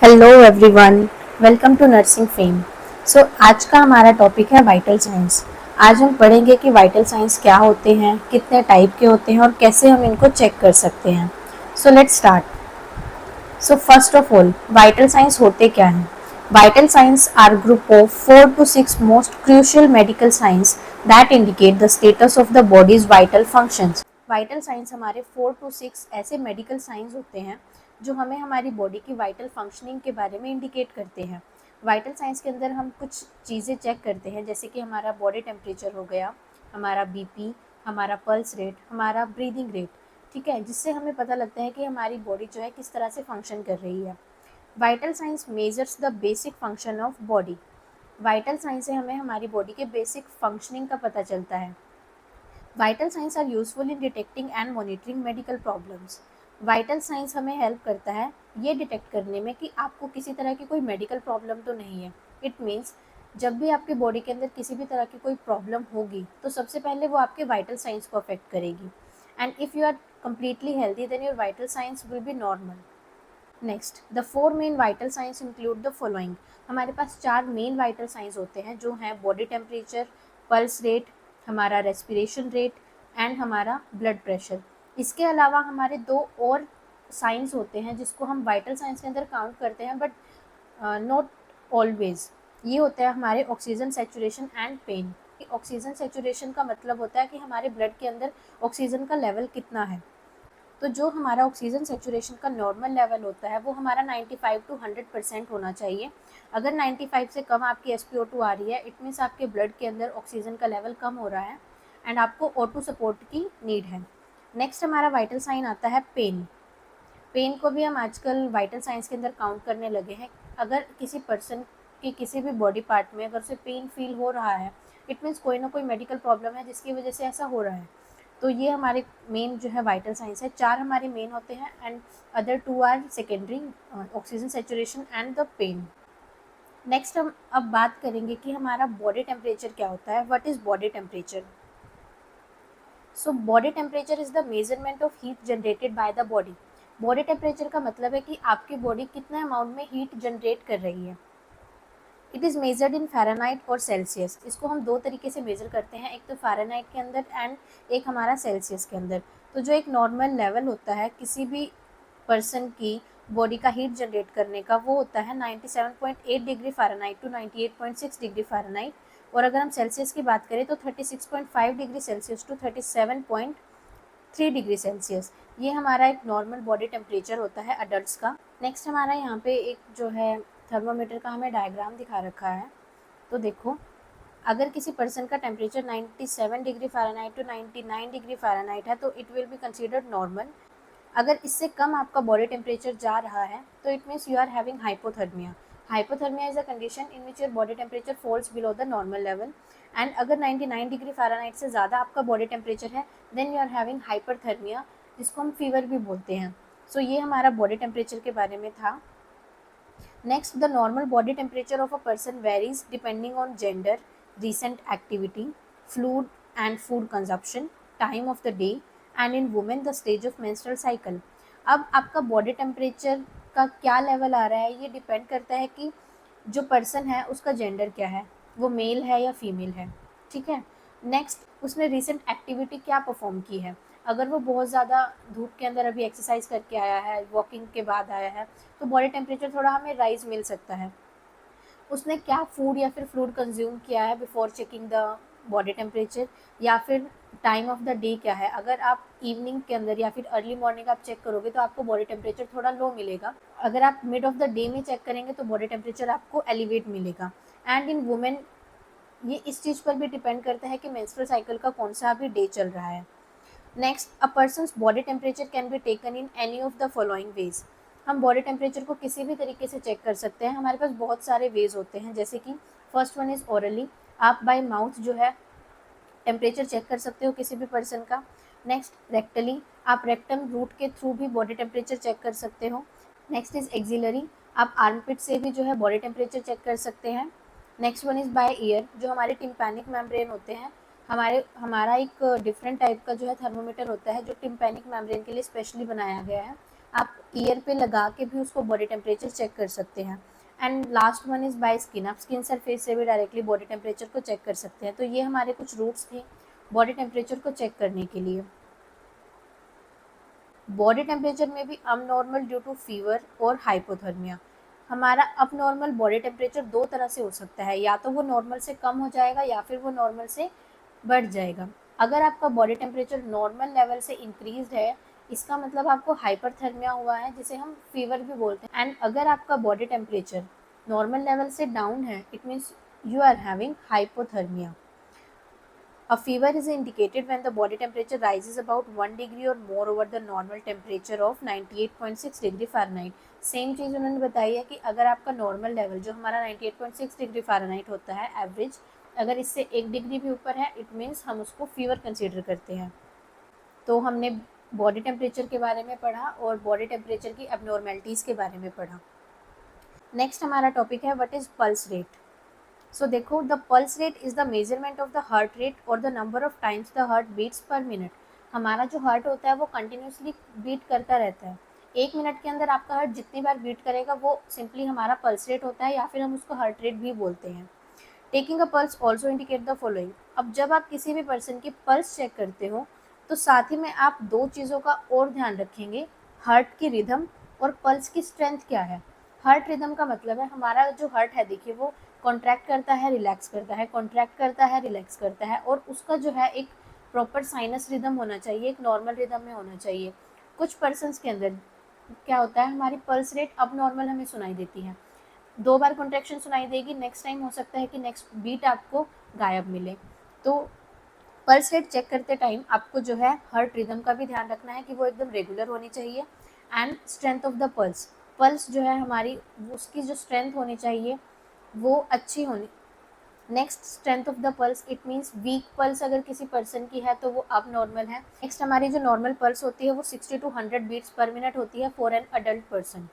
Hello everyone, welcome to nursing fame. आज का हमारा टॉपिक है वाइटल साइंस। आज हम पढ़ेंगे कि वाइटल साइंस क्या होते हैं, कितने टाइप के होते हैं और कैसे हम इनको चेक कर सकते हैं। Let's start. First of all, vital science होते क्या हैं? Vital science are group of 4 to 6 most crucial medical science that indicate the status of the body's vital functions. Vital science हमारे 4 to 6 ऐसे मेडिकल साइंस होते हैं जो हमें हमारी बॉडी की वाइटल फंक्शनिंग के बारे में इंडिकेट करते हैं। वाइटल साइंस के अंदर हम कुछ चीज़ें चेक करते हैं, जैसे कि हमारा बॉडी टेम्परेचर हो गया, हमारा बीपी, हमारा पल्स रेट, हमारा ब्रीदिंग रेट, ठीक है, जिससे हमें पता लगता है कि हमारी बॉडी जो है किस तरह से फंक्शन कर रही है। Vital science measures the basic function of body. Vital science से हमें हमारी बॉडी के बेसिक फंक्शनिंग का पता चलता है। Vital science are useful in detecting and monitoring medical problems. Vital science हमें हेल्प करता है ये डिटेक्ट करने में कि आपको किसी तरह की कोई मेडिकल प्रॉब्लम तो नहीं है। इट मीन्स जब भी आपके बॉडी के अंदर किसी भी तरह की कोई प्रॉब्लम होगी तो सबसे पहले वो आपके वाइटल साइंस को अफेक्ट करेगी। And if you are completely healthy, then your vital signs will be normal. Next, the 4 main vital science include the following. हमारे पास 4 मेन वाइटल साइंस होते हैं जो हैं बॉडी टेम्परेचर, पल्स रेट, हमारा respiration rate and हमारा blood pressure. इसके अलावा हमारे 2 और साइंस होते हैं जिसको हम वाइटल साइंस के अंदर काउंट करते हैं, बट नॉट ऑलवेज। ये होता है हमारे oxygen saturation and pain. Oxygen saturation का मतलब होता है कि हमारे ब्लड के अंदर ऑक्सीजन का लेवल कितना है। तो जो हमारा ऑक्सीजन सेचुरेशन का नॉर्मल लेवल होता है वो हमारा 95 to 100% होना चाहिए। अगर 95 से कम आपकी SpO2 आ रही है, इट मीन्स आपके ब्लड के अंदर ऑक्सीजन का लेवल कम हो रहा है एंड आपको O2 सपोर्ट की नीड है। नेक्स्ट हमारा वाइटल साइन आता है पेन। पेन को भी हम आजकल वाइटल साइंस के अंदर काउंट करने लगे हैं। अगर किसी पर्सन के किसी भी बॉडी पार्ट में अगर उसे पेन फील हो रहा है, इट मीन्स कोई ना कोई मेडिकल प्रॉब्लम है जिसकी वजह से ऐसा हो रहा है। तो ये हमारे मेन जो है वाइटल साइंस है। 4 हमारे मेन होते हैं and other 2 are secondary, oxygen saturation and the pain. Next हम अब बात करेंगे कि हमारा बॉडी टेम्परेचर क्या होता है। What is body temperature? Body temperature is the measurement of heat generated by the body. Body temperature का मतलब है कि आपकी बॉडी कितने अमाउंट में हीट जनरेट कर रही है। It is measured in Fahrenheit और सेल्सियस। इसको हम 2 तरीके से मेज़र करते हैं, एक तो फ़ारेनहाइट के अंदर एंड एक हमारा सेल्सियस के अंदर। तो जो एक नॉर्मल लेवल होता है किसी भी पर्सन की बॉडी का हीट जनरेट करने का, वो होता है 97.8 degree Fahrenheit to 98.6 degree Fahrenheit. और अगर हम सेल्सियस की बात करें तो 36.5 degree Celsius to 37.3 degree Celsius. ये हमारा एक नॉर्मल बॉडी टेम्परेचर होता है अडल्ट्स का। नेक्स्ट हमारा यहाँ पे एक जो है थर्मामीटर का हमें डायग्राम दिखा रखा है। तो देखो, अगर किसी पर्सन का temperature 97 degree Fahrenheit to 99 degree Fahrenheit है तो it will be considered normal. अगर इससे कम आपका बॉडी टेम्परेचर जा रहा है तो it means you are having hypothermia. Hypothermia is a condition in which your body temperature falls below the normal level. And अगर 99 डिग्री फ़ारेनहाइट से ज़्यादा आपका बॉडी टेम्परेचर है then you are having hyperthermia, जिसको हम फीवर भी बोलते हैं। ये हमारा बॉडी टेम्परेचर के बारे में था। Next, the normal body temperature of a person varies depending on gender, recent activity, fluid and food consumption, time of the day, and in women the stage of menstrual cycle. अब आपका body temperature का क्या level आ रहा है ये depend करता है कि जो पर्सन है उसका जेंडर क्या है, वो मेल है या फीमेल है, ठीक है। नेक्स्ट, उसने रिसेंट एक्टिविटी क्या परफॉर्म की है। अगर वो बहुत ज़्यादा धूप के अंदर अभी एक्सरसाइज करके आया है, वॉकिंग के बाद आया है, तो बॉडी टेम्परेचर थोड़ा हमें राइज मिल सकता है। उसने क्या फूड या फिर फ्लूइड कंज्यूम किया है before checking the body temperature, या फिर टाइम ऑफ द डे क्या है। अगर आप इवनिंग के अंदर या फिर अर्ली मॉर्निंग आप चेक करोगे तो आपको बॉडी टेम्परेचर थोड़ा लो मिलेगा। अगर आप मिड ऑफ द डे में चेक करेंगे तो बॉडी टेम्परेचर आपको एलिवेट मिलेगा। एंड इन वुमेन ये इस चीज़ पर भी डिपेंड करता है कि मेंस्ट्रुअल साइकिल का कौन सा अभी डे चल रहा है। Next, a person's body temperature can be taken in any of the following veg. हम बॉडी टेम्परेचर को किसी भी तरीके से चेक कर सकते हैं। हमारे पास बहुत सारे वेज होते हैं, जैसे कि फर्स्ट वन इज़ ओरली। आप बाय माउथ जो है टेम्परेचर चेक कर सकते हो किसी भी पर्सन का। नेक्स्ट, रेक्टली, आप रेक्टम रूट के थ्रू भी बॉडी टेम्परेचर चेक कर सकते हो। नेक्स्ट इज़ एक्सिलरी, आप आर्मपिट से भी जो है बॉडी टेम्परेचर चेक कर सकते हैं। Next one is by year, जो हमारे टिम्पैनिक मेम्ब्रेन होते हैं। हमारा एक डिफरेंट टाइप का जो है थर्मोमीटर होता है जो टिम्पैनिक मेम्ब्रेन के लिए स्पेशली बनाया गया है। आप ईयर पे लगा के भी उसको बॉडी टेम्परेचर चेक कर सकते हैं। And last one is by skin, आप स्किन सरफेस से भी डायरेक्टली बॉडी टेम्परेचर को चेक कर सकते हैं। तो ये हमारे कुछ रूट्स थे बॉडी टेम्परेचर को चेक करने के लिए। बॉडी टेम्परेचर में भी अबनॉर्मल ड्यू टू फीवर और हाइपोथर्मिया। हमारा अबनॉर्मल बॉडी टेम्परेचर दो तरह से हो सकता है, या तो वो नॉर्मल से कम हो जाएगा या फिर वो नॉर्मल से बढ़ जाएगा। अगर आपका बॉडी टेम्परेचर नॉर्मल लेवल से इंक्रीज है, इसका मतलब आपको हाइपरथर्मिया हुआ है, जिसे हम फीवर भी बोलते हैं। एंड अगर आपका बॉडी टेम्परेचर नॉर्मल लेवल से डाउन है, it means you are having hypothermia. A fever is indicated when the body temperature rises about 1 degree or more over the normal temperature of 98.6 degree Fahrenheit. Same चीज़ उन्होंने बताई है कि अगर आपका normal level जो हमारा 98.6 डिग्री फ़ारेनहाइट होता है एवरेज, अगर इससे 1 डिग्री भी ऊपर है, इट मीन्स हम उसको फीवर कंसीडर करते हैं। तो हमने बॉडी टेम्परेचर के बारे में पढ़ा और बॉडी टेम्परेचर की एबनॉर्मेलिटीज़ के बारे में पढ़ा। नेक्स्ट हमारा टॉपिक है what is pulse rate. So देखो, the pulse rate is the measurement of the heart rate और the number of times the heart beats per minute. हमारा जो हार्ट होता है वो कंटिन्यूसली बीट करता रहता है। 1 मिनट के अंदर आपका हार्ट जितनी बार बीट करेगा वो सिंपली हमारा पल्स रेट होता है, या फिर हम उसको हार्ट रेट भी बोलते हैं। Taking a pulse also indicate the following. अब जब आप किसी भी पर्सन की पल्स चेक करते हो तो साथ ही में आप दो चीज़ों का और ध्यान रखेंगे, हार्ट की रिदम और पल्स की स्ट्रेंथ क्या है। हार्ट रिदम का मतलब है हमारा जो हार्ट है, देखिए वो कॉन्ट्रैक्ट करता है, रिलैक्स करता है, कॉन्ट्रैक्ट करता है, रिलैक्स करता है, और उसका जो है एक प्रॉपर साइनस रिदम होना चाहिए, एक नॉर्मल रिदम में होना चाहिए। कुछ पर्सनस के अंदर क्या होता है, हमारी पल्स रेट अब नॉर्मल हमें सुनाई देती है, 2 बार कॉन्ट्रैक्शन सुनाई देगी, नेक्स्ट टाइम हो सकता है कि नेक्स्ट बीट आपको गायब मिले। तो पल्स रेट चेक करते टाइम आपको जो है हार्ट रिदम का भी ध्यान रखना है कि वो एकदम रेगुलर होनी चाहिए। And strength of the pulse, pulse जो है हमारी उसकी जो स्ट्रेंथ होनी चाहिए वो अच्छी होनी। Next, strength of the pulse, it means week pulse अगर किसी पर्सन की है तो वो अब नॉर्मल है। नेक्स्ट, हमारी जो नॉर्मल पल्स होती है वो 60 to 100 बीट्स पर मिनट होती है for an adult person.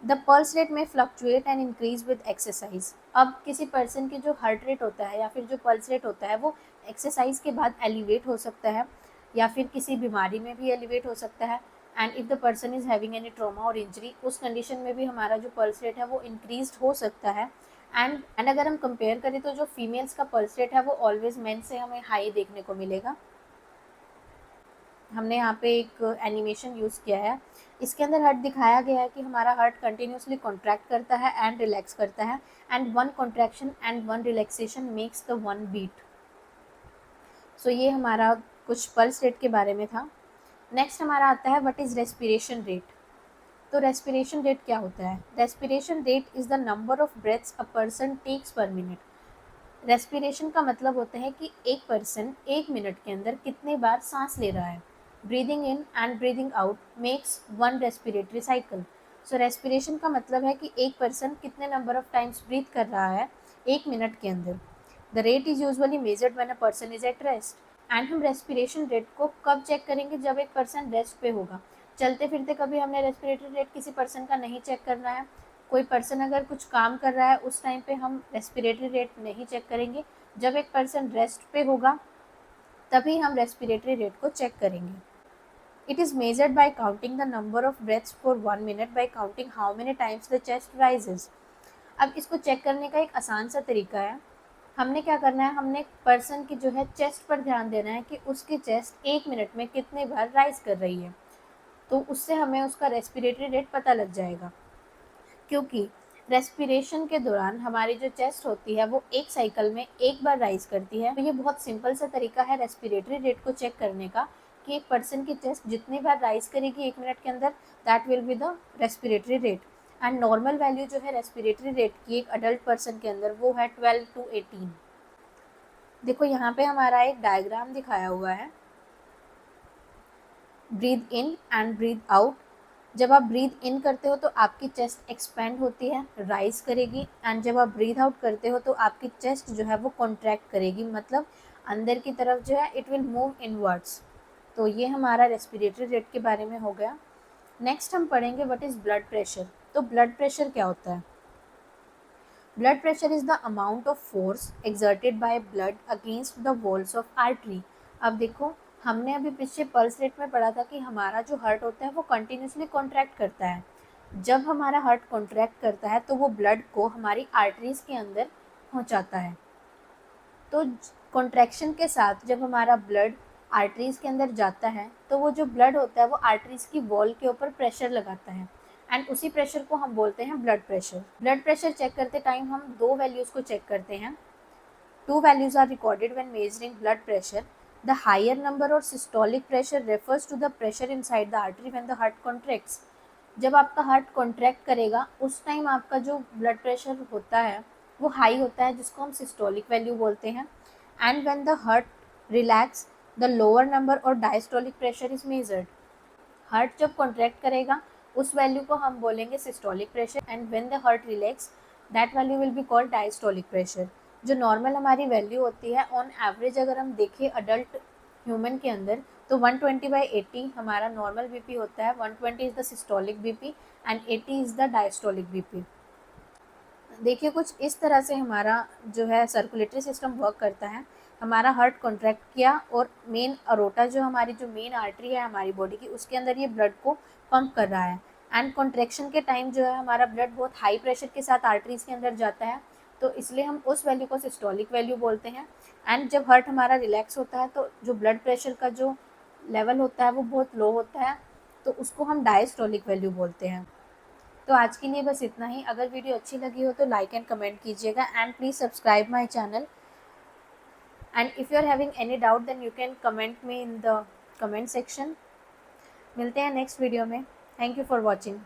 The pulse rate में fluctuate and increase with exercise. अब किसी पर्सन की जो हार्ट रेट होता है या फिर जो पल्स रेट होता है वो एक्सरसाइज के बाद एलिवेट हो सकता है, या फिर किसी बीमारी में भी एलिवेट हो सकता है। And if the person is having any trauma और इंजरी, उस कंडीशन में भी हमारा जो पल्स रेट है वो इंक्रीज हो सकता है। एंड अगर हम कंपेयर करें तो जो फीमेल्स का पल्स रेट है वो ऑलवेज मेन से हमें हाई देखने को मिलेगा। हमने यहाँ पे एक एनिमेशन यूज़ किया है, इसके अंदर हार्ट दिखाया गया है कि हमारा हार्ट कंटिन्यूसली कॉन्ट्रैक्ट करता है एंड रिलैक्स करता है, and one contraction and one relaxation makes the one beat. So ये हमारा कुछ पल्स रेट के बारे में था। नेक्स्ट हमारा आता है व्हाट इज़ रेस्पिरेशन रेट। तो रेस्पिरेशन रेट क्या होता है? Respiration rate is the number of breaths a person takes per minute. Respiration का मतलब होता है कि एक पर्सन 1 मिनट के अंदर कितने बार सांस ले रहा है। Breathing in and breathing out makes one respiratory cycle. So respiration का मतलब है कि एक पर्सन कितने नंबर ऑफ टाइम्स ब्रीथ कर रहा है 1 मिनट के अंदर। The rate is usually measured when a person is at rest. And हम रेस्पिरेशन रेट को कब चेक करेंगे? जब एक पर्सन रेस्ट पे होगा। चलते फिरते कभी हमने रेस्पिरेटरी रेट किसी पर्सन का नहीं चेक करना है। कोई पर्सन अगर कुछ काम कर रहा है उस टाइम पे हम रेस्पिरेटरी रेट नहीं चेक करेंगे। जब एक पर्सन रेस्ट पे होगा तभी हम रेस्पिरेटरी रेट को चेक करेंगे। It is measured by counting the number of breaths for 1 minute bye counting how many times the chest rises. अब इसको चेक करने का एक आसान सा तरीका है। हमने क्या करना है, हमने पर्सन की जो है चेस्ट पर ध्यान देना है कि उसकी चेस्ट 1 मिनट में कितने बार राइज कर रही है। तो उससे हमें उसका रेस्पिरेटरी रेट पता लग जाएगा, क्योंकि रेस्पिरेशन के दौरान हमारी जो चेस्ट होती है वो एक साइकिल में एक बार राइज करती है। तो ये बहुत सिंपल सा तरीका है रेस्पिरेटरी रेट को चेक करने का कि एक पर्सन की चेस्ट जितनी बार राइज करेगी 1 मिनट के अंदर, that will be the respiratory rate. And normal value जो है रेस्पिरेटरी रेट की एक अडल्ट पर्सन के अंदर वो है 12 to 18। देखो यहाँ पे हमारा एक डायग्राम दिखाया हुआ है, breathe in and breathe out. जब आप ब्रीथ इन करते हो तो आपकी चेस्ट एक्सपेंड होती है, राइज करेगी, एंड जब आप ब्रीथ आउट करते हो तो आपकी चेस्ट जो है वो कॉन्ट्रैक्ट करेगी, मतलब अंदर की तरफ जो है इट विल मूव इनवर्ड्स। तो ये हमारा रेस्पिरेटरी रेट के बारे में हो गया। नेक्स्ट हम पढ़ेंगे व्हाट इज़ ब्लड प्रेशर। तो ब्लड प्रेशर क्या होता है? Blood pressure is the amount of force exerted by blood against the walls of artery. अब देखो, हमने अभी पीछे पल्स रेट में पढ़ा था कि हमारा जो हार्ट होता है वो कंटिन्यूसली कॉन्ट्रैक्ट करता है। जब हमारा हार्ट कॉन्ट्रैक्ट करता है तो वो ब्लड को हमारी आर्टरीज के अंदर पहुंचाता है। तो कॉन्ट्रैक्शन के साथ जब हमारा ब्लड आर्टरीज के अंदर जाता है तो वो जो ब्लड होता है वो आर्टरीज की वॉल के ऊपर प्रेशर लगाता है एंड उसी प्रेशर को हम बोलते हैं blood pressure. Blood pressure check करते टाइम हम दो वैल्यूज़ को चेक करते हैं। Two values are recorded when measuring blood pressure. The higher number or systolic pressure refers to the pressure inside the artery when the heart contracts. जब आपका heart contract करेगा उस टाइम आपका जो ब्लड प्रेशर होता है वो हाई होता है, जिसको हम सिस्टोलिक वैल्यू बोलते हैं। And when the heart relax the lower number और diastolic pressure is measured. Heart जब कॉन्ट्रैक्ट करेगा उस वैल्यू को हम बोलेंगे systolic pressure and when the heart relax that value will be called diastolic pressure. जो नॉर्मल हमारी वैल्यू होती है ऑन एवरेज अगर हम देखें अडल्ट ह्यूमन के अंदर तो 120/80 हमारा नॉर्मल बीपी होता है। 120 is the systolic BP and 80 is the diastolic BP. देखिए कुछ इस तरह से हमारा जो है सर्कुलेटरी सिस्टम वर्क करता है। हमारा हार्ट कॉन्ट्रैक्ट किया और मेन अरोटा जो हमारी जो मेन आर्टरी है हमारी बॉडी की उसके अंदर ये ब्लड को पंप कर रहा है एंड कॉन्ट्रैक्शन के टाइम जो है हमारा ब्लड बहुत हाई प्रेशर के साथ आर्टरीज के अंदर जाता है, तो इसलिए हम उस वैल्यू को सिस्टोलिक वैल्यू बोलते हैं। एंड जब हार्ट हमारा रिलैक्स होता है तो जो ब्लड प्रेशर का जो लेवल होता है वो बहुत लो होता है, तो उसको हम डायस्टोलिक वैल्यू बोलते हैं। तो आज के लिए बस इतना ही। अगर वीडियो अच्छी लगी हो तो लाइक एंड कमेंट कीजिएगा and please subscribe my channel. And if you are having any doubt then you can comment me in the comment section. मिलते हैं नेक्स्ट वीडियो में। Thank you for watching.